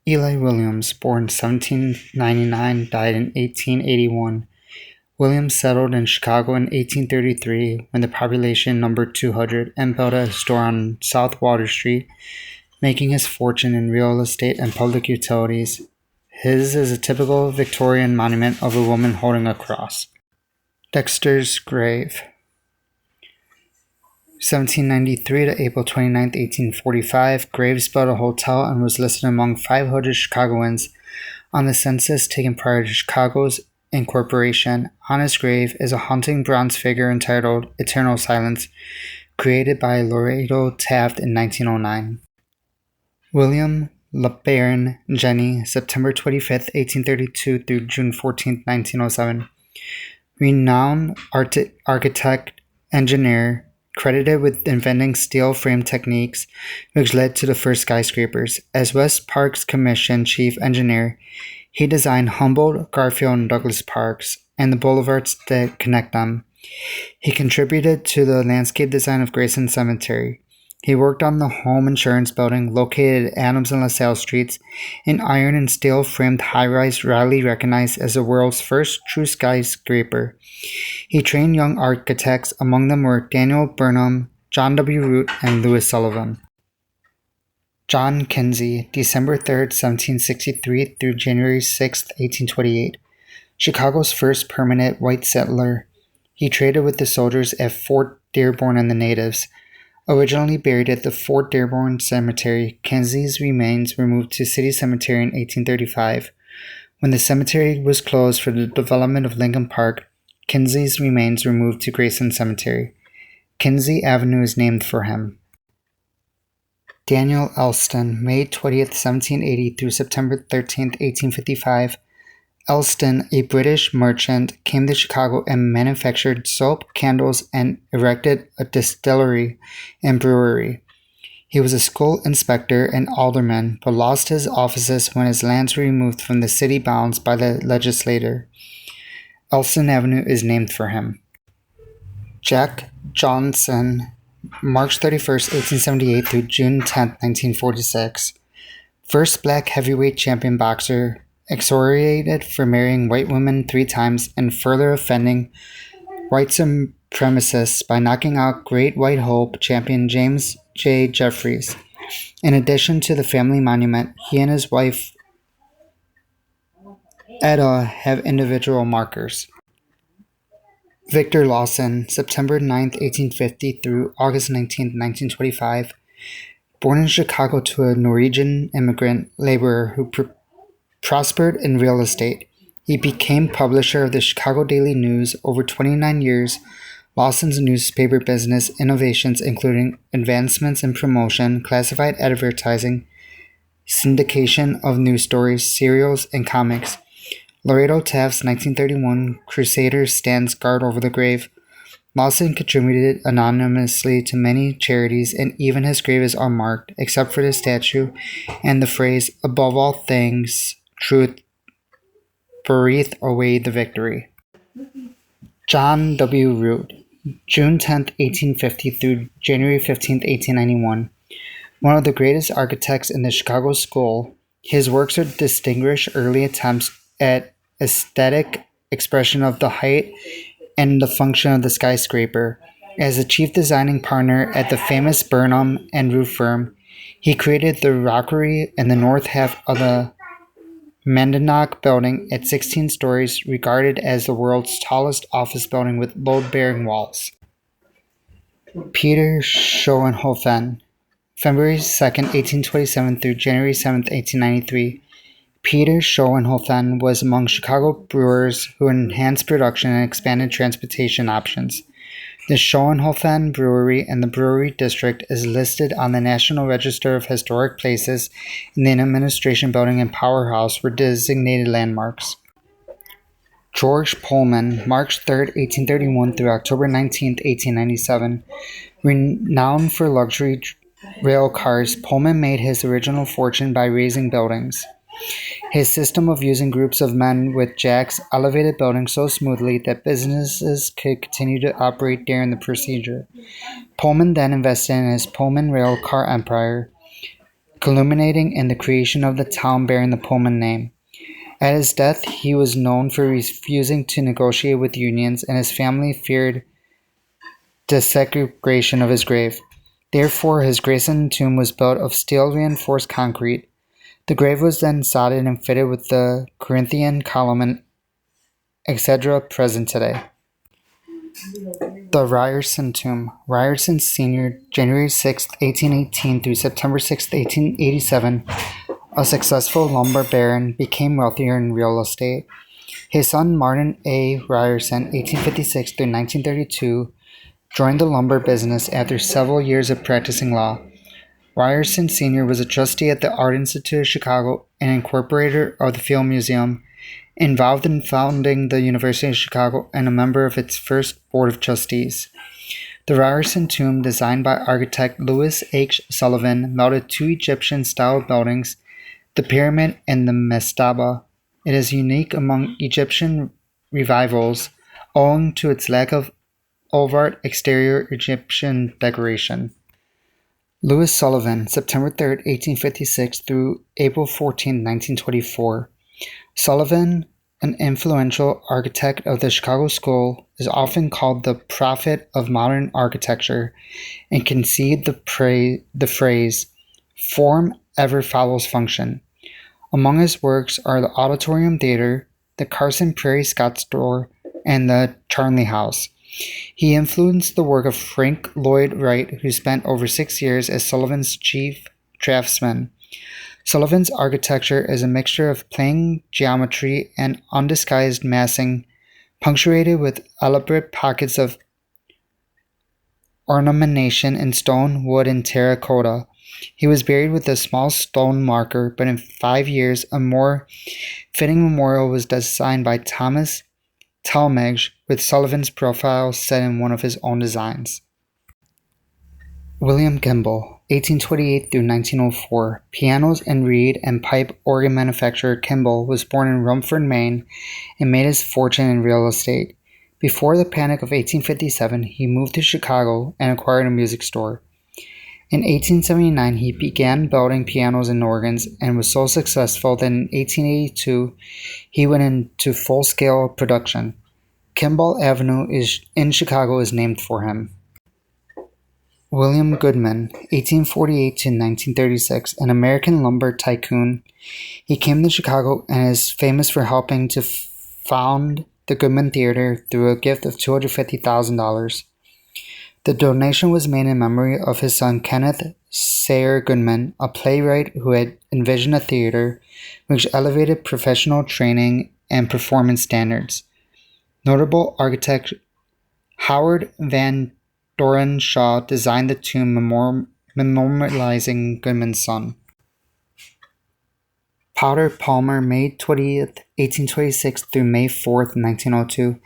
Eli Williams, born 1799, died in 1881. Williams settled in Chicago in 1833 when the population numbered 200 and built a store on South Water Street, making his fortune in real estate and public utilities. His is a typical Victorian monument of a woman holding a cross. Dexter's grave. 1793 to April 29, 1845, Graves built a hotel and was listed among 500 Chicagoans on the census taken prior to Chicago's incorporation. On his grave is a haunting bronze figure entitled Eternal Silence, created by Lorado Taft in 1909. William LeBaron Jenney, September 25, 1832 through June 14, 1907. Renowned architect, engineer, credited with inventing steel frame techniques, which led to the first skyscrapers. As West Park's commission chief engineer, he designed Humboldt, Garfield, and Douglas Parks, and the boulevards that connect them. He contributed to the landscape design of Graceland Cemetery. He worked on the home insurance building located at Adams and LaSalle Streets, an iron and steel framed high-rise widely recognized as the world's first true skyscraper. He trained young architects, among them were Daniel Burnham, John W. Root, and Louis Sullivan. John Kinsey, December 3, 1763 through January 6, 1828. Chicago's first permanent white settler. He traded with the soldiers at Fort Dearborn and the natives. Originally buried at the Fort Dearborn Cemetery, Kinsey's remains were moved to City Cemetery in 1835. When the cemetery was closed for the development of Lincoln Park, Kinsey's remains were moved to Graceland Cemetery. Kinsey Avenue is named for him. Daniel Elston, May 20, 1780 through September 13, 1855. Elston, a British merchant, came to Chicago and manufactured soap, candles, and erected a distillery and brewery. He was a school inspector and alderman, but lost his offices when his lands were removed from the city bounds by the legislature. Elston Avenue is named for him. Jack Johnson, March 31, 1878 through June 10, 1946. First black heavyweight champion boxer, exonerated for marrying white women 3 times and further offending white supremacists by knocking out Great White Hope champion James J. Jeffries. In addition to the family monument, he and his wife Etta have individual markers. Victor Lawson, September 9, 1850 through August 19, 1925. Born in Chicago to a Norwegian immigrant laborer who prospered in real estate. He became publisher of the Chicago Daily News. Over 29 years, Lawson's newspaper business innovations including advancements in promotion, classified advertising, syndication of news stories, serials, and comics. Lorado Taft's 1931 Crusaders stands guard over the grave. Lawson contributed anonymously to many charities, and even his grave is unmarked, except for the statue and the phrase, "Above all things, truth breathe away the victory." John W. Root, June 10, 1850 through January 15, 1891. One of the greatest architects in the Chicago School, his works are distinguished early attempts at aesthetic expression of the height and the function of the skyscraper. As the chief designing partner at the famous Burnham and Roof firm, he created the rockery in the north half of the Monadnock building at 16 stories, regarded as the world's tallest office building with load-bearing walls. Peter Schoenhofen, February 2, 1827 through January 7, 1893. Peter Schoenhofen was among Chicago brewers who enhanced production and expanded transportation options. The Schoenhofen Brewery in the Brewery District is listed on the National Register of Historic Places, and the Administration Building and Powerhouse were designated landmarks. George Pullman, March 3, 1831 through October 19, 1897. Renowned for luxury rail cars, Pullman made his original fortune by raising buildings. His system of using groups of men with jacks elevated buildings so smoothly that businesses could continue to operate during the procedure. Pullman then invested in his Pullman rail car empire, culminating in the creation of the town bearing the Pullman name. At his death, he was known for refusing to negotiate with unions, and his family feared desecration of his grave. Therefore, his Graceland tomb was built of steel-reinforced concrete. The grave was then sodded and fitted with the Corinthian column and etc. present today. The Ryerson Tomb. Ryerson Sr., January 6, 1818 through September 6, 1887, a successful lumber baron, became wealthier in real estate. His son Martin A. Ryerson, 1856 through 1932, joined the lumber business after several years of practicing law. Ryerson Sr. was a trustee at the Art Institute of Chicago, an incorporator of the Field Museum, involved in founding the University of Chicago, and a member of its first board of trustees. The Ryerson Tomb, designed by architect Louis H. Sullivan, melded two Egyptian-style buildings, the pyramid and the mastaba. It is unique among Egyptian revivals, owing to its lack of overt exterior Egyptian decoration. Louis Sullivan, September 3, 1856 through April 14, 1924. Sullivan, an influential architect of the Chicago School, is often called the prophet of modern architecture and conceived the phrase, "Form ever follows function." Among his works are the Auditorium Theater, the Carson Prairie Scott Store, and the Charnley House. He influenced the work of Frank Lloyd Wright, who spent over 6 years as Sullivan's chief draftsman. Sullivan's architecture is a mixture of plain geometry and undisguised massing, punctuated with elaborate pockets of ornamentation in stone, wood, and terracotta. He was buried with a small stone marker, but in 5 years, a more fitting memorial was designed by Thomas Talmadge, with Sullivan's profile set in one of his own designs. William Kimball, 1828 through 1904, pianos and reed and pipe organ manufacturer Kimball was born in Rumford, Maine, and made his fortune in real estate. Before the Panic of 1857, he moved to Chicago and acquired a music store. In 1879, he began building pianos and organs and was so successful that in 1882, he went into full-scale production. Kimball Avenue in Chicago is named for him. William Goodman, 1848 to 1936, an American lumber tycoon. He came to Chicago and is famous for helping to found the Goodman Theater through a gift of $250,000. The donation was made in memory of his son Kenneth Sayre Goodman, a playwright who had envisioned a theater which elevated professional training and performance standards. Notable architect Howard Van Doren Shaw designed the tomb memorializing Goodman's son. Potter Palmer, May 20th, 1826 through May 4th, 1902.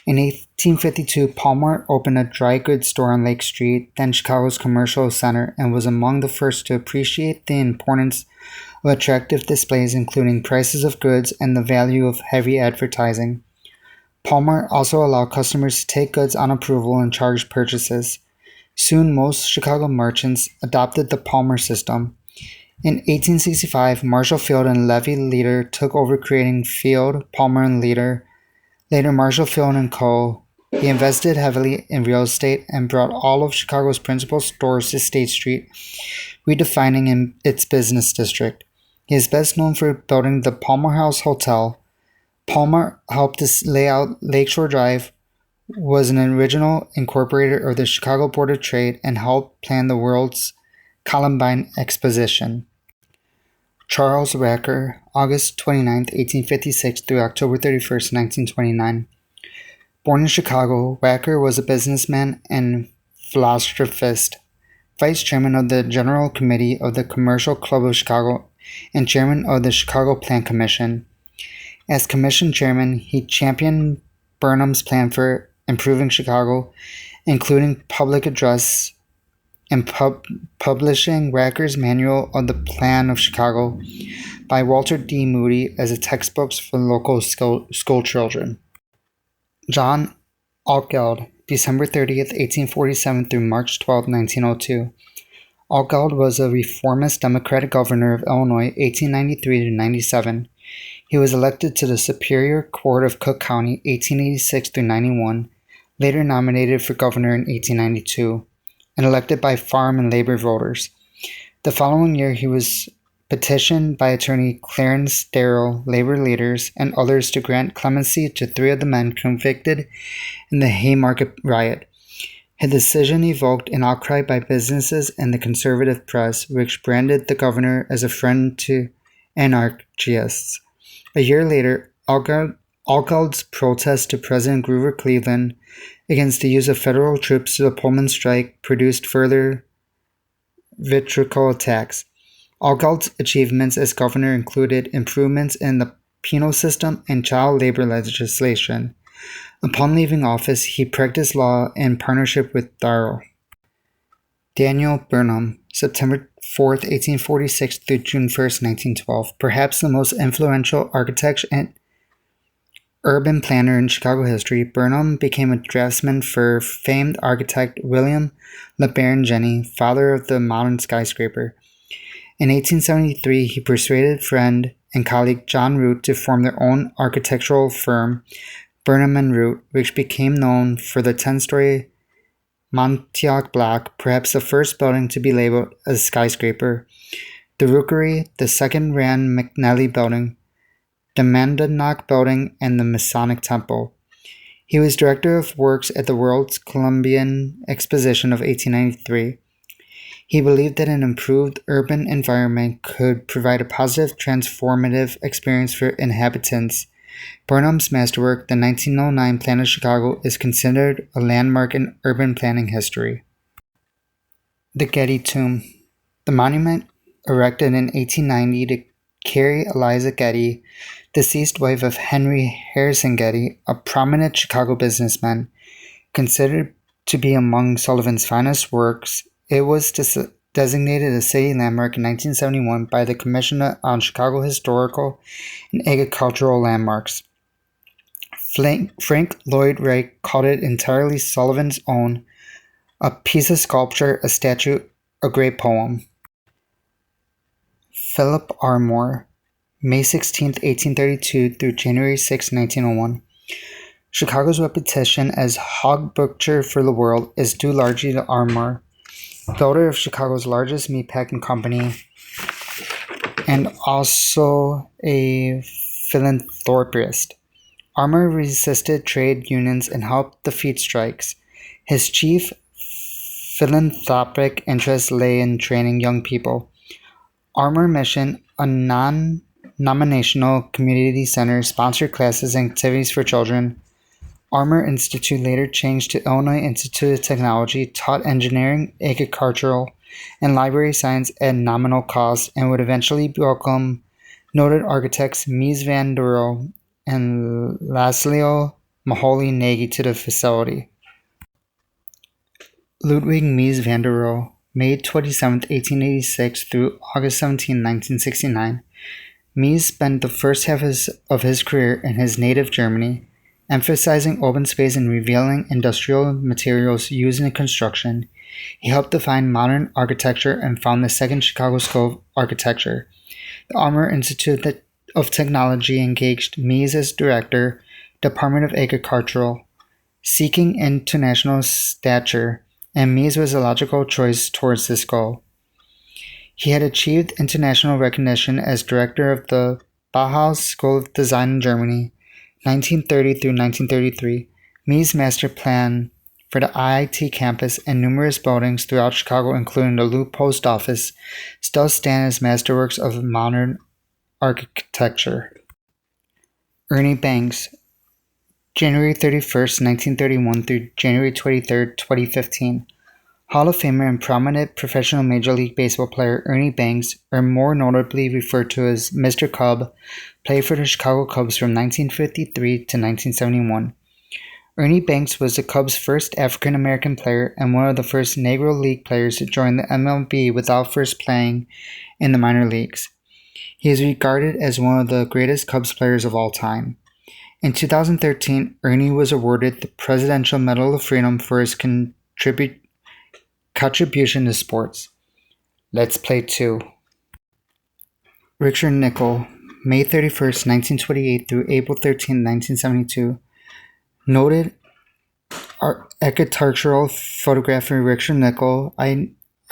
In 1852, Palmer opened a dry goods store on Lake Street, then Chicago's commercial center, and was among the first to appreciate the importance of attractive displays, including prices of goods and the value of heavy advertising. Palmer also allowed customers to take goods on approval and charge purchases. Soon, most Chicago merchants adopted the Palmer system. In 1865, Marshall Field and Levi Leader took over, creating Field, Palmer, and Leader. Later, Marshall Field & Co. He invested heavily in real estate and brought all of Chicago's principal stores to State Street, redefining its business district. He is best known for building the Palmer House Hotel. Palmer helped to lay out Lakeshore Drive, was an original incorporator of the Chicago Board of Trade, and helped plan the World's Columbine Exposition. Charles Wacker, August 29, 1856 through October 31, 1929. Born in Chicago, Wacker was a businessman and philanthropist, vice chairman of the General Committee of the Commercial Club of Chicago, and chairman of the Chicago Plan Commission. As commission chairman, he championed Burnham's plan for improving Chicago, including public address and publishing Wacker's Manual of the Plan of Chicago by Walter D. Moody as a textbook for local school children. John Altgeld, December 30th, 1847 through March 12, 1902. Algald was a reformist Democratic governor of Illinois, 1893 to 97. He was elected to the Superior Court of Cook County, 1886 through 91, later nominated for governor in 1892, and elected by farm and labor voters. The following year, he was petitioned by attorney Clarence Darrow, labor leaders, and others to grant clemency to 3 of the men convicted in the Haymarket riot. His decision evoked an outcry by businesses and the conservative press, which branded the governor as a friend to anarchists. A year later, Algald's protest to President Grover Cleveland against the use of federal troops to the Pullman strike produced further vitriolic attacks. Algald's achievements as governor included improvements in the penal system and child labor legislation. Upon leaving office, he practiced law in partnership with Darrow. Daniel Burnham, September 4, 1846 through June 1, 1912, perhaps the most influential architect and urban planner in Chicago history, Burnham became a draftsman for famed architect William LeBaron Jenney, father of the modern skyscraper. In 1873, he persuaded friend and colleague John Root to form their own architectural firm, Burnham and Root, which became known for the 10-story Montauk block, perhaps the first building to be labeled a skyscraper, the Rookery, the second Rand McNally building, the Monadnock building, and the Masonic Temple. He was director of works at the World's Columbian Exposition of 1893. He believed that an improved urban environment could provide a positive, transformative experience for inhabitants. Burnham's masterwork, the 1909 Plan of Chicago, is considered a landmark in urban planning history. The Getty Tomb. The monument, erected in 1890 to Carrie Eliza Getty, deceased wife of Henry Harrison Getty, a prominent Chicago businessman, considered to be among Sullivan's finest works. It was designated a city landmark in 1971 by the Commission on Chicago Historical and Agricultural Landmarks. Frank Lloyd Wright called it entirely Sullivan's own, a piece of sculpture, a statue, a great poem. Philip R. Moore, May 16, 1832 through January 6, 1901. Chicago's reputation as hog butcher for the world is due largely to R. Moore, builder of Chicago's largest meatpacking company and also a philanthropist. Armour resisted trade unions and helped defeat strikes. His chief philanthropic interest lay in training young people. Armour Mission, a non-denominational community center, sponsored classes and activities for children. Armour Institute later changed to Illinois Institute of Technology, taught engineering, agricultural, and library science at nominal cost, and would eventually welcome noted architects Mies van der Rohe and Laszlo Moholy Nagy to the facility. Ludwig Mies van der Rohe, May 27, 1886 through August 17, 1969. Mies spent the first half of his career in his native Germany, emphasizing open space and revealing industrial materials used in construction. He helped define modern architecture and found the second Chicago School of Architecture. The Armour Institute of Technology engaged Mies as director, Department of Agriculture, seeking international stature, and Mies was a logical choice towards this goal. He had achieved international recognition as director of the Bauhaus School of Design in Germany, 1930 through 1933. Mies' master plan for the IIT campus and numerous buildings throughout Chicago, including the Loop Post Office, still stand as masterworks of modern architecture. Ernie Banks, January 31st, 1931 through January 23rd, 2015. Hall of Famer and prominent professional Major League Baseball player Ernie Banks, or more notably referred to as Mr. Cub, played for the Chicago Cubs from 1953 to 1971. Ernie Banks was the Cubs' first African-American player and one of the first Negro League players to join the MLB without first playing in the minor leagues. He is regarded as one of the greatest Cubs players of all time. In 2013, Ernie was awarded the Presidential Medal of Freedom for his contribution to sports. Let's play 2. Richard Nickel, May 31st, 1928 through April 13, 1972. Noted architectural photographer Richard Nickel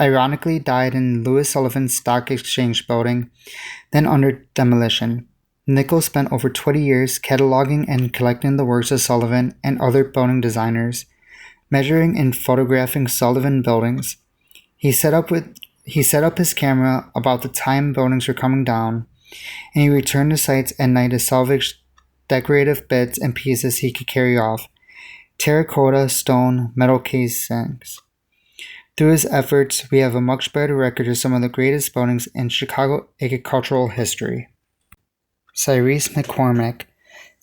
ironically died in Louis Sullivan's Stock Exchange building, then under demolition. Nickel spent over 20 years cataloging and collecting the works of Sullivan and other building designers, measuring and photographing Sullivan buildings. He set up his camera about the time buildings were coming down, and he returned to sites at night to salvage decorative bits and pieces he could carry off: terracotta, stone, metal casings. Through his efforts, we have a much better record of some of the greatest buildings in Chicago agricultural history. Cyrus McCormick,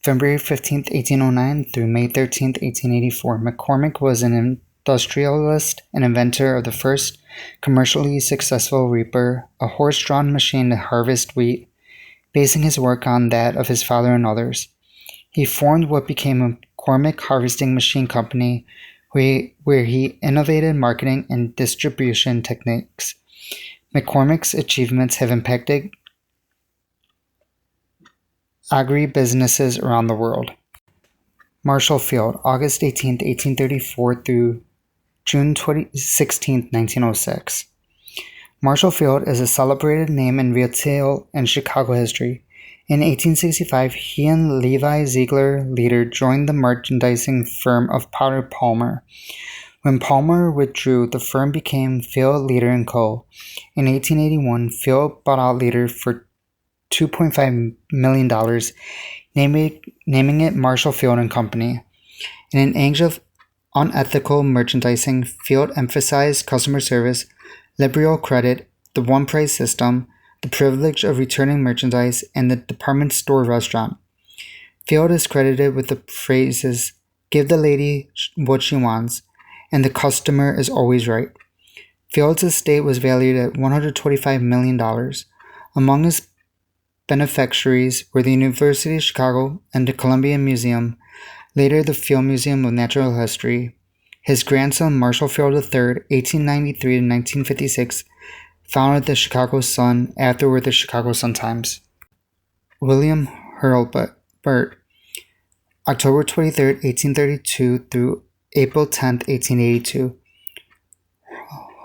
February 15, 1809 through May 13, 1884. McCormick was an industrialist and inventor of the first commercially successful reaper, a horse-drawn machine to harvest wheat, basing his work on that of his father and others. He formed what became a McCormick Harvesting Machine Company, where he innovated marketing and distribution techniques. McCormick's achievements have impacted agri-businesses around the world. Marshall Field, August 18, 1834 through June 16, 1906. Marshall Field is a celebrated name in retail and Chicago history. In 1865, he and Levi Ziegler Leader joined the merchandising firm of Potter Palmer. When Palmer withdrew, the firm became Field, Leader & Co. In 1881, Field bought out Leader for $2.5 million, naming it Marshall Field & Company. In an age of unethical merchandising, Field emphasized customer service, liberal credit, the one-price system, the privilege of returning merchandise, and the department store restaurant. Field is credited with the phrases, "Give the lady what she wants," and "the customer is always right." Field's estate was valued at $125 million. Among his beneficiaries were the University of Chicago and the Columbia Museum, later the Field Museum of Natural History. His grandson, Marshall Field III, 1893 to 1956, founded the Chicago Sun, afterward the Chicago Sun-Times. William Hurlbut, October 23, 1832 through April 10, 1882.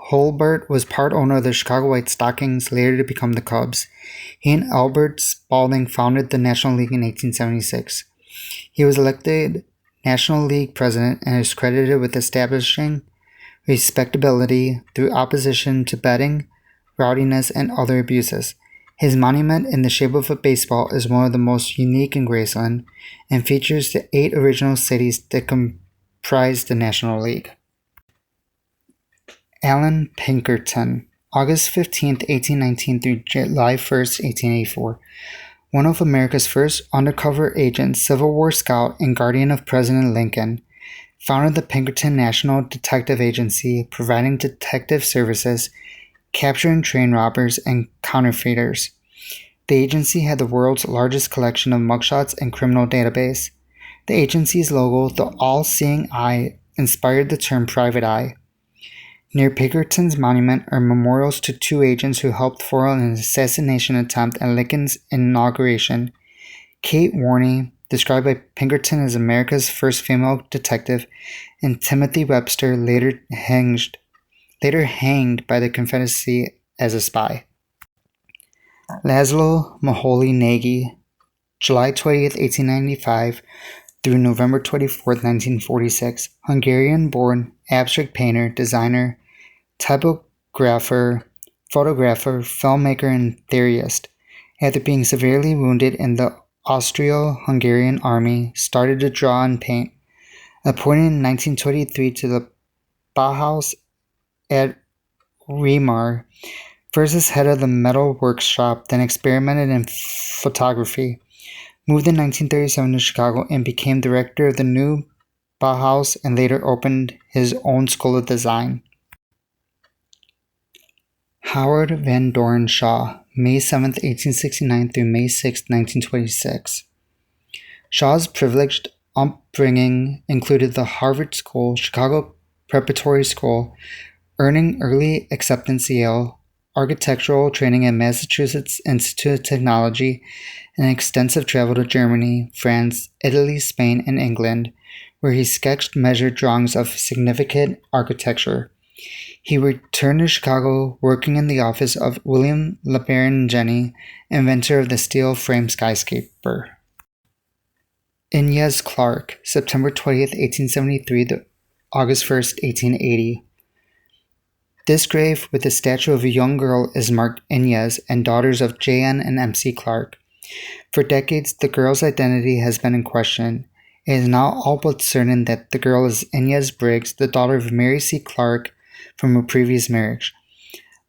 Hurlbut was part owner of the Chicago White Stockings, later to become the Cubs. He and Albert Spalding founded the National League in 1876. He was elected National League president and is credited with establishing respectability through opposition to betting, rowdiness, and other abuses. His monument in the shape of a baseball is one of the most unique in Graceland and features the 8 original cities that comprise the National League. Allan Pinkerton, August 15, 1819 through July 1, 1884. One of America's first undercover agents, Civil War scout, and guardian of President Lincoln, founded the Pinkerton National Detective Agency, providing detective services, capturing train robbers and counterfeiters. The agency had the world's largest collection of mugshots and criminal database. The agency's logo, the all-seeing eye, inspired the term private eye. Near Pinkerton's monument are memorials to 2 agents who helped foil an assassination attempt at Lincoln's inauguration. Kate Warney, described by Pinkerton as America's first female detective, and Timothy Webster, later hanged by the Confederacy as a spy. Laszlo Moholy Nagy, July 20, 1895 through November 24, 1946, Hungarian-born abstract painter, designer, typographer, photographer, filmmaker, and theorist. After being severely wounded in the Austro-Hungarian army, started to draw and paint. Appointed in 1923 to the Bauhaus at Weimar, first as head of the metal workshop, then experimented in photography. Moved in 1937 to Chicago and became director of the new Bauhaus and later opened his own school of design. Howard Van Doren Shaw, May 7, 1869 through May 6, 1926. Shaw's privileged upbringing included the Harvard School, Chicago Preparatory School, earning early acceptance to Yale, architectural training at Massachusetts Institute of Technology and extensive travel to Germany, France, Italy, Spain, and England, where he sketched measured drawings of significant architecture. He returned to Chicago, working in the office of William LeBaron Jenney, inventor of the steel frame skyscraper. Inez Clark, September 20th, 1873 to August 1st, 1880. This grave with a statue of a young girl is marked Inez and daughters of J.N. and M.C. Clark. For decades, the girl's identity has been in question. It is now all but certain that the girl is Inez Briggs, the daughter of Mary C. Clark from a previous marriage.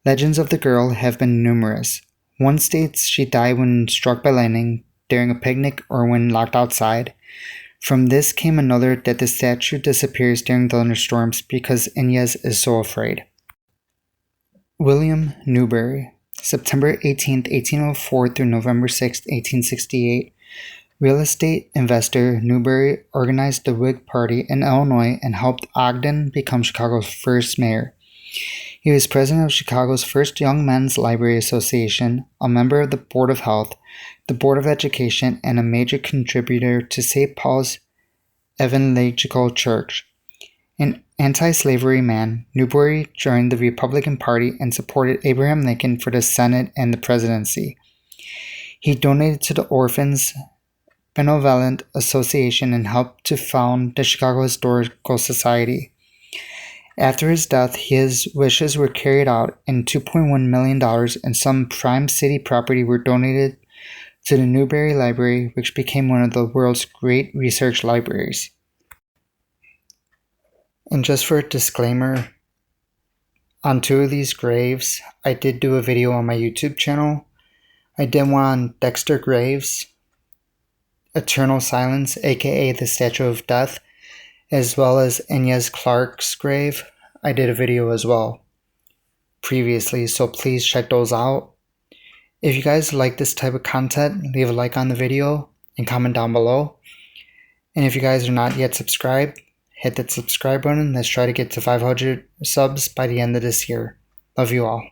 Legends of the girl have been numerous. One states she died when struck by lightning, during a picnic, or when locked outside. From this came another that the statue disappears during thunderstorms because Inez is so afraid. William Newberry, September 18, 1804 through November 6, 1868. Real estate investor Newberry organized the Whig Party in Illinois and helped Ogden become Chicago's first mayor. He was president of Chicago's first Young Men's Library Association, a member of the Board of Health, the Board of Education, and a major contributor to St. Paul's Evangelical Church. An anti-slavery man, Newberry joined the Republican Party and supported Abraham Lincoln for the Senate and the presidency. He donated to the Orphans Benevolent Association and helped to found the Chicago Historical Society. After his death, his wishes were carried out, and $2.1 million and some prime city property were donated to the Newberry Library, which became one of the world's great research libraries. And just for a disclaimer, on two of these graves, I did do a video on my YouTube channel. I did one on Dexter Graves, Eternal Silence, aka the Statue of Death, as well as Inez Clark's grave. I did a video as well previously, so please check those out. If you guys like this type of content, leave a like on the video and comment down below. And if you guys are not yet subscribed, hit that subscribe button. Let's try to get to 500 subs by the end of this year. Love you all.